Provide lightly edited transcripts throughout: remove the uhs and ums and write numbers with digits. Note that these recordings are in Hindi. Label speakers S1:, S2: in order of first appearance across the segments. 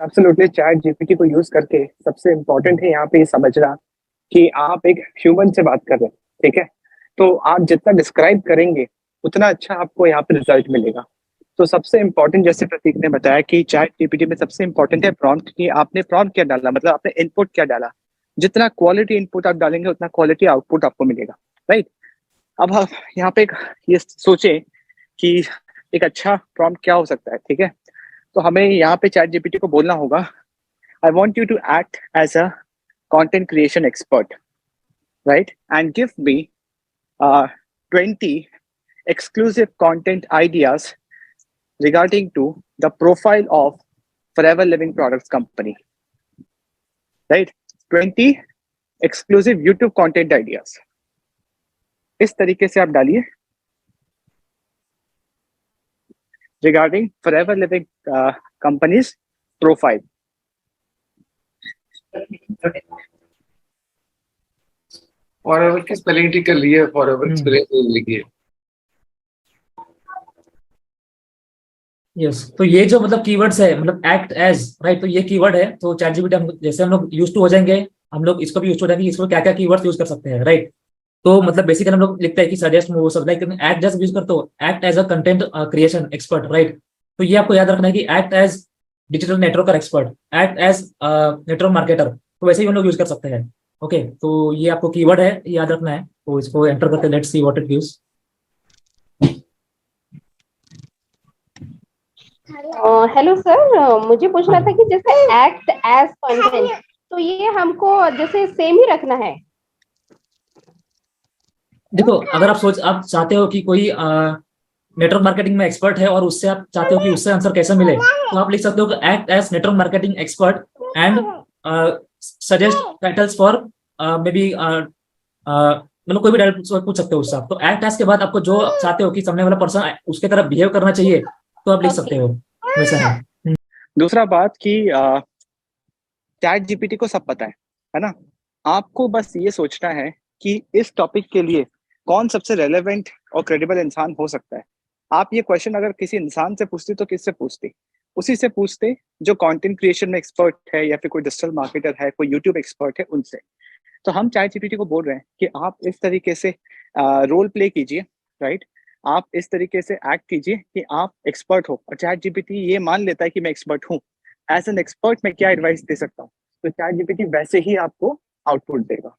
S1: एब्सोल्युटली चैट जीपीटी को यूज करके सबसे इम्पोर्टेंट है यहाँ पे ये समझना कि आप एक ह्यूमन से बात कर रहे हैं। ठीक है, तो आप जितना डिस्क्राइब करेंगे उतना अच्छा आपको यहाँ पे रिजल्ट मिलेगा। तो सबसे इम्पोर्टेंट, जैसे प्रतीक ने बताया कि चैट जीपीटी में सबसे इम्पोर्टेंट है प्रॉम्प्ट, कि आपने प्रॉम्प्ट क्या डाला, मतलब आपने इनपुट क्या डाला। जितना क्वालिटी इनपुट आप डालेंगे उतना क्वालिटी आउटपुट आपको मिलेगा, राइट। अब आप यहाँ पे ये सोचे कि एक अच्छा प्रॉम्प्ट क्या हो सकता है। ठीक है, तो हमें यहाँ पे चैट जीपीटी को बोलना होगा, I want you to act as a content creation expert, right? And give me 20 exclusive content ideas regarding to the profile of Forever Living Products Company, right? 20 exclusive YouTube content ideas. इस तरीके से आप डालिए regarding Forever Living company's profile.
S2: Forever की स्पेलिंग ठीक कर ली है, फॉरएवर स्पेलिंग लिखी है।
S3: यस, तो ये जो मतलब कीवर्ड्स है, मतलब एक्ट एज, राइट, तो ये कीवर्ड है। तो चैट जीपीटी हम जैसे हम लोग यूज टू हो जाएंगे, हम लोग इसको भी यूज हो जाएंगे, इसको क्या क्या कीवर्ड्स यूज कर सकते हैं, राइट। तो मतलब बेसिकली हम लोग लिखते हैं कि सजेस्ट वो सब, लाइक एक्ट जैसे यूज करते हो, act as a content creation expert, right. तो ये आपको याद रखना है कि act as digital networker expert, act as network marketer, तो वैसे ही हम लोग यूज कर सकते हैं। ओके, तो ये आपको कीवर्ड है, याद रखना है। तो इसको एंटर करके let's see what it gives.
S4: Hello sir, मुझे पूछना था कि जैसे एक्ट एज कंटेंट, तो ये हमको जैसे सेम ही रखना है।
S3: देखो, अगर आप चाहते हो कि कोई नेटवर्क मार्केटिंग में एक्सपर्ट है और उससे आप चाहते हो कि उससे आंसर कैसे मिले, तो आप लिख सकते हो कि act as network marketing expert and suggest titles for maybe, मतलब कोई भी टाइटल पूछ सकते हो उससे आप। तो एक्ट एज के बाद आपको जो आप चाहते हो कि सामने वाला पर्सन उसके तरफ बिहेव करना चाहिए, तो आप लिख सकते हो, वैसा है।
S1: दूसरा बात कि चैट जीपीटी को सब पता है ना। आपको बस ये सोचना है कि इस टॉपिक के लिए कौन सबसे रेलेवेंट और क्रेडिबल इंसान हो सकता है। आप ये क्वेश्चन अगर किसी इंसान से पूछते तो किससे पूछते? उसी से पूछते जो कंटेंट क्रिएशन में एक्सपर्ट है, या फिर कोई डिजिटल मार्केटर है, कोई यूट्यूब एक्सपर्ट है, उनसे। तो हम चैट जीपीटी को बोल रहे हैं कि आप इस तरीके से रोल प्ले कीजिए, राइट। आप इस तरीके से एक्ट कीजिए कि आप एक्सपर्ट हो, और चैट जीपीटी ये मान लेता है कि मैं एक्सपर्ट हूँ। एज एन एक्सपर्ट मैं क्या एडवाइस दे सकता हूँ, तो चैट जीपीटी वैसे ही आपको आउटपुट देगा।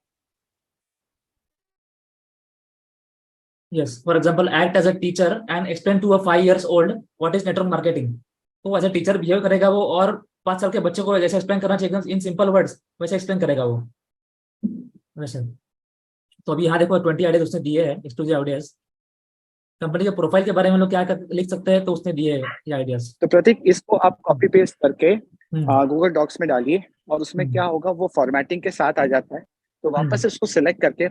S3: Yes, for example, act as a teacher and explain to a 5 years old what is network marketing. तो एज ए टीचर बिहेव करेगा वो, और 5 साल के बच्चे को जैसे एक्सप्लेन करना चाहिए इन सिंपल वर्ड्स, वैसे एक्सप्लेन करेगा वो, वैसे। तो अभी यहाँ देखो 20 आइडियाज उसने दिए हैं, एक्सक्लूसिव आइडियाज। कंपनी के प्रोफाइल के बारे में लोग क्या लिख सकते हैं, तो उसने दिए हैं ये आइडियाज।
S1: तो प्रतीक, इसको आप कॉपी पेस्ट करके गूगल डॉक्स में डालिए, और उसमें क्या होगा, वो फॉर्मेटिंग के साथ आ जाता है। तो वापस इसको सिलेक्ट करके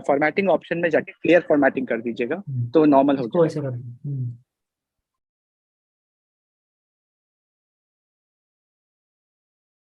S1: फॉर्मेटिंग ऑप्शन में जाके क्लियर फॉर्मेटिंग कर दीजिएगा, तो नॉर्मल हो जाएगा।